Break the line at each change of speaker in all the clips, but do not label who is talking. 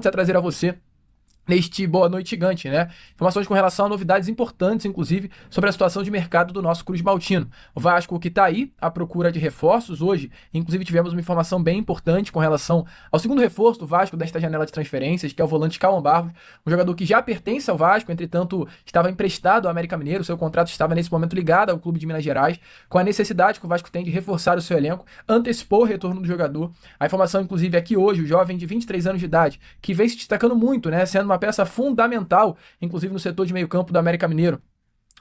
a trazer a você neste Boa Noite Gigante, né? Informações com relação a novidades importantes, inclusive, sobre a situação de mercado do nosso Cruz Maltino. O Vasco que tá aí à procura de reforços hoje, inclusive tivemos uma informação bem importante com relação ao segundo reforço do Vasco desta janela de transferências, que é o volante Cauã Barros, um jogador que já pertence ao Vasco, entretanto estava emprestado ao América Mineiro, seu contrato estava nesse momento ligado ao clube de Minas Gerais, com a necessidade que o Vasco tem de reforçar o seu elenco, antecipou o retorno do jogador. A informação, inclusive, é que hoje o jovem de 23 anos de idade, que vem se destacando muito, né, sendo uma peça fundamental, inclusive no setor de meio campo do América Mineiro.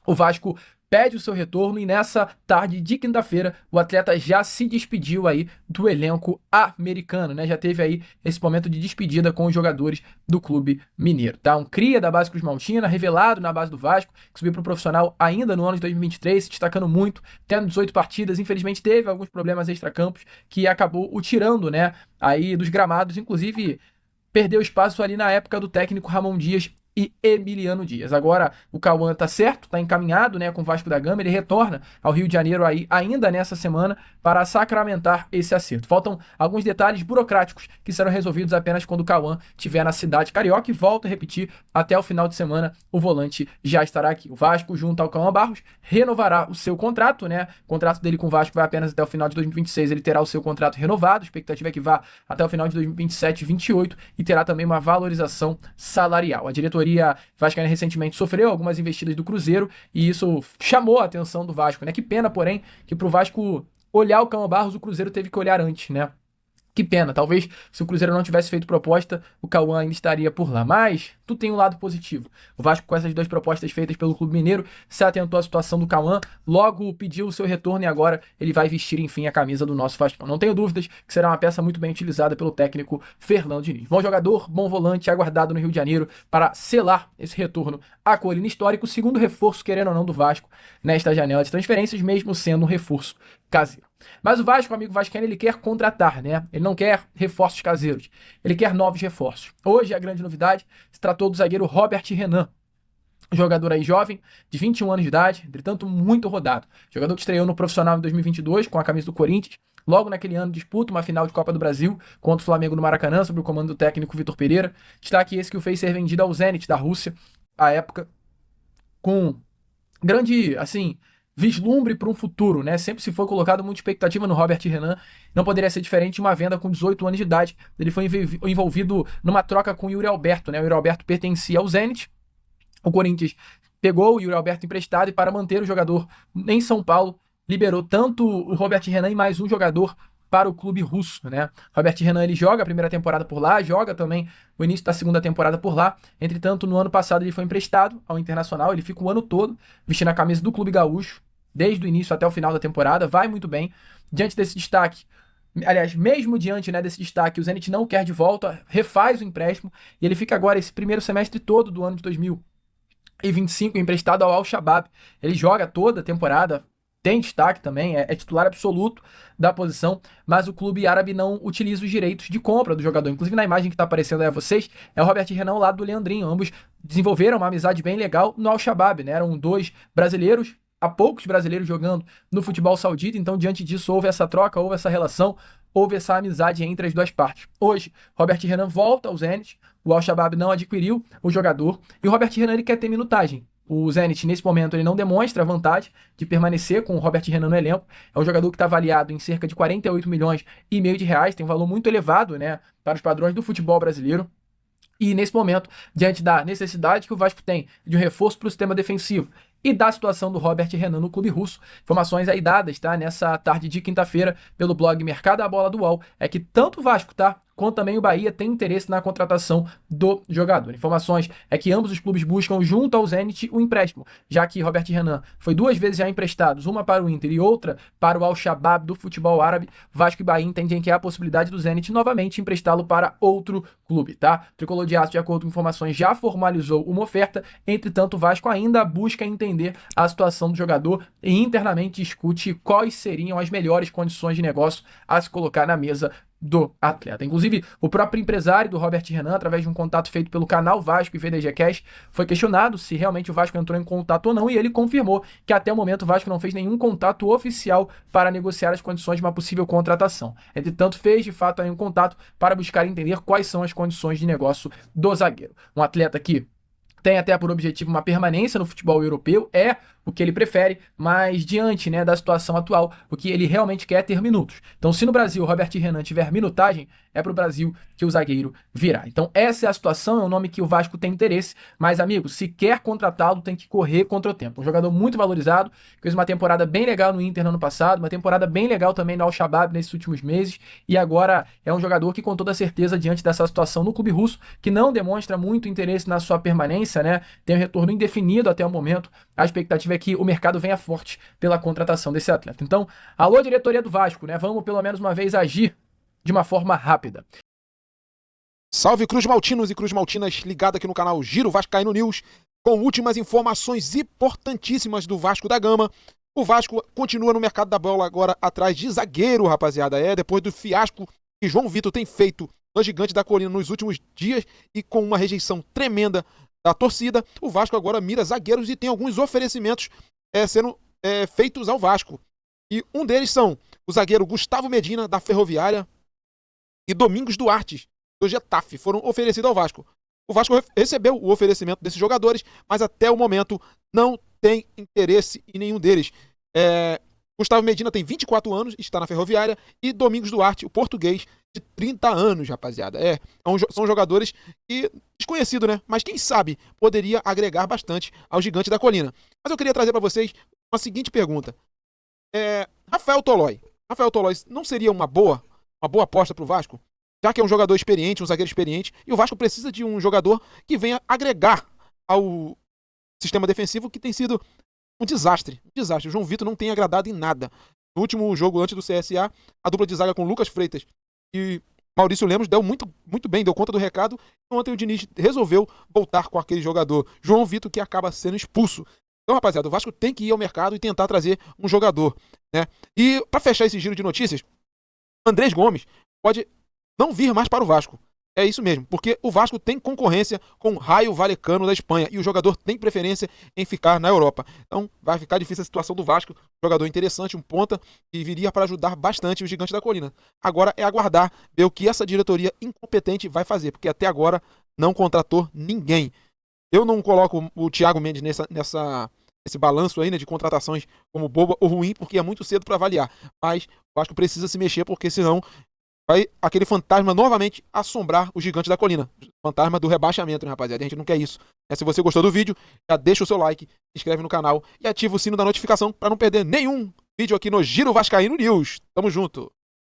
O Vasco pede o seu retorno e nessa tarde de quinta-feira o atleta já se despediu aí do elenco americano, né? Já teve aí esse momento de despedida com os jogadores do clube mineiro, tá? Um cria da base Cruz Maltina, revelado na base do Vasco, que subiu para o profissional ainda no ano de 2023, se destacando muito, tendo 18 partidas, infelizmente teve alguns problemas extracampos que acabou o tirando, né, aí dos gramados, inclusive perdeu espaço ali na época do técnico Ramon Dias e Emiliano Dias. Agora o Cauã tá certo, tá encaminhado, né, com o Vasco da Gama, ele retorna ao Rio de Janeiro aí ainda nessa semana para sacramentar esse acerto. Faltam alguns detalhes burocráticos que serão resolvidos apenas quando o Cauã estiver na cidade carioca e volto a repetir, até o final de semana o volante já estará aqui. O Vasco, junto ao Cauã Barros, renovará o seu contrato, né? O contrato dele com o Vasco vai apenas até o final de 2026, ele terá o seu contrato renovado, a expectativa é que vá até o final de 2027 e 2028 e terá também uma valorização salarial. A diretoria vascaína recentemente sofreu algumas investidas do Cruzeiro e isso chamou a atenção do Vasco, né? Que pena, porém, que pro Vasco olhar o Cauã Barros, o Cruzeiro teve que olhar antes, né? Que pena, talvez se o Cruzeiro não tivesse feito proposta, o Cauã ainda estaria por lá. Mas tudo tem um lado positivo. O Vasco, com essas duas propostas feitas pelo Clube Mineiro, se atentou à situação do Cauã, logo pediu o seu retorno e agora ele vai vestir, enfim, a camisa do nosso Vasco. Não tenho dúvidas que será uma peça muito bem utilizada pelo técnico Fernando Diniz. Bom jogador, bom volante, aguardado no Rio de Janeiro para selar esse retorno à colina histórica, o segundo reforço, querendo ou não, do Vasco nesta janela de transferências, mesmo sendo um reforço caseiro. Mas o Vasco, amigo vascaíno, ele quer contratar, né? Ele não quer reforços caseiros, ele quer novos reforços. Hoje a grande novidade se tratou do zagueiro Robert Renan, jogador aí jovem, de 21 anos de idade, entretanto muito rodado. Jogador que estreou no profissional em 2022 com a camisa do Corinthians. Logo naquele ano disputa uma final de Copa do Brasil contra o Flamengo no Maracanã, sob o comando do técnico Vitor Pereira. Destaque esse que o fez ser vendido ao Zenit da Rússia, à época, com grande, assim, vislumbre para um futuro, né? Sempre se foi colocado muita expectativa no Robert Renan, não poderia ser diferente de uma venda com 18 anos de idade. Ele foi envolvido numa troca com o Yuri Alberto, né? O Yuri Alberto pertencia ao Zenit, o Corinthians pegou o Yuri Alberto emprestado e para manter o jogador em São Paulo, liberou tanto o Robert Renan e mais um jogador para o clube russo, né? Robert Renan, ele joga a primeira temporada por lá, joga também o início da segunda temporada por lá. Entretanto, no ano passado ele foi emprestado ao Internacional, ele fica o ano todo vestindo a camisa do clube gaúcho, desde o início até o final da temporada, vai muito bem. Diante desse destaque, aliás, mesmo diante, né, desse destaque, o Zenit não quer de volta, refaz o empréstimo e ele fica agora esse primeiro semestre todo do ano de 2025 emprestado ao Al-Shabaab. Ele joga toda a temporada, tem destaque também, é titular absoluto da posição, mas o clube árabe não utiliza os direitos de compra do jogador. Inclusive na imagem que está aparecendo aí a vocês, é o Robert Renan ao lado do Leandrinho. Ambos desenvolveram uma amizade bem legal no Al-Shabaab, né? Eram dois brasileiros, há poucos brasileiros jogando no futebol saudita, então diante disso houve essa troca, houve essa relação, houve essa amizade entre as duas partes. Hoje, Robert Renan volta ao Zenit, o Al-Shabaab não adquiriu o jogador, e o Robert Renan ele quer ter minutagem. O Zenit, nesse momento, ele não demonstra a vontade de permanecer com o Robert Renan no elenco. É um jogador que está avaliado em cerca de 48 milhões e meio de reais, tem um valor muito elevado, né, para os padrões do futebol brasileiro. E nesse momento, diante da necessidade que o Vasco tem de um reforço para o sistema defensivo e da situação do Robert Renan no clube russo, informações aí dadas, tá, nessa tarde de quinta-feira pelo blog Mercado da Bola do UOL, é que tanto o Vasco, tá, quanto também o Bahia tem interesse na contratação do jogador. Informações é que ambos os clubes buscam junto ao Zenit o empréstimo, já que Robert Renan foi duas vezes já emprestados, uma para o Inter e outra para o Al-Shabaab do futebol árabe. Vasco e Bahia entendem que há a possibilidade do Zenit novamente emprestá-lo para outro clube, tá? O Tricolor de Aço, de acordo com informações, já formalizou uma oferta, entretanto o Vasco ainda busca entender a situação do jogador e internamente discute quais seriam as melhores condições de negócio a se colocar na mesa do atleta. Inclusive, o próprio empresário do Robert Renan, através de um contato feito pelo canal Vasco e VDG Cash, foi questionado se realmente o Vasco entrou em contato ou não, e ele confirmou que até o momento o Vasco não fez nenhum contato oficial para negociar as condições de uma possível contratação. Entretanto, fez de fato aí um contato para buscar entender quais são as condições de negócio do zagueiro. Um atleta que tem até por objetivo uma permanência no futebol europeu, é o que ele prefere, mas diante, né, da situação atual, o que ele realmente quer é ter minutos. Então, se no Brasil o Robert Renan tiver minutagem, é pro Brasil que o zagueiro virá. Então, essa é a situação, é um nome que o Vasco tem interesse, mas, amigo, se quer contratá-lo, tem que correr contra o tempo. Um jogador muito valorizado, fez uma temporada bem legal no Inter no ano passado, uma temporada bem legal também no Al-Shabaab nesses últimos meses, e agora é um jogador que, com toda certeza, diante dessa situação no clube russo, que não demonstra muito interesse na sua permanência, né, tem um retorno indefinido até o momento, a expectativa é que o mercado venha forte pela contratação desse atleta. Então, alô, diretoria do Vasco, né? Vamos pelo menos uma vez agir de uma forma rápida.
Salve Cruz Maltinos e Cruz Maltinas, ligado aqui no canal Giro Vascaíno News, com últimas informações importantíssimas do Vasco da Gama. O Vasco continua no mercado da bola agora atrás de zagueiro, rapaziada. Depois do fiasco que João Vitor tem feito no Gigante da Colina nos últimos dias e com uma rejeição tremenda da torcida, o Vasco agora mira zagueiros e tem alguns oferecimentos sendo feitos ao Vasco. E um deles são o zagueiro Gustavo Medina, da Ferroviária, e Domingos Duarte, do Getafe, foram oferecidos ao Vasco. O Vasco recebeu o oferecimento desses jogadores, mas até o momento não tem interesse em nenhum deles. Gustavo Medina tem 24 anos, está na Ferroviária, e Domingos Duarte, o português, de 30 anos, rapaziada. São jogadores que, desconhecido, né? Mas quem sabe poderia agregar bastante ao Gigante da Colina. Mas eu queria trazer para vocês uma seguinte pergunta. Rafael Tolói não seria uma boa aposta para o Vasco? Já que é um jogador experiente, um zagueiro experiente, e o Vasco precisa de um jogador que venha agregar ao sistema defensivo, que tem sido um desastre. O João Vitor não tem agradado em nada. No último jogo antes do CSA, a dupla de zaga com Lucas Freitas e Maurício Lemos deu muito, muito bem, deu conta do recado. Ontem o Diniz resolveu voltar com aquele jogador, João Vitor, que acaba sendo expulso. Então, rapaziada, o Vasco tem que ir ao mercado e tentar trazer um jogador, né? E para fechar esse giro de notícias, Andrés Gomes pode não vir mais para o Vasco. É isso mesmo, porque o Vasco tem concorrência com o Raio Vallecano da Espanha e o jogador tem preferência em ficar na Europa. Então vai ficar difícil a situação do Vasco. Jogador interessante, um ponta, que viria para ajudar bastante o Gigante da Colina. Agora é aguardar, ver o que essa diretoria incompetente vai fazer, porque até agora não contratou ninguém. Eu não coloco o Thiago Mendes nesse balanço aí, né, de contratações como boba ou ruim, porque é muito cedo para avaliar. Mas o Vasco precisa se mexer, porque senão vai aquele fantasma novamente assombrar o Gigante da Colina. Fantasma do rebaixamento, né, rapaziada? A gente não quer isso. Se você gostou do vídeo, já deixa o seu like, se inscreve no canal e ativa o sino da notificação para não perder nenhum vídeo aqui no Giro Vascaíno News. Tamo junto!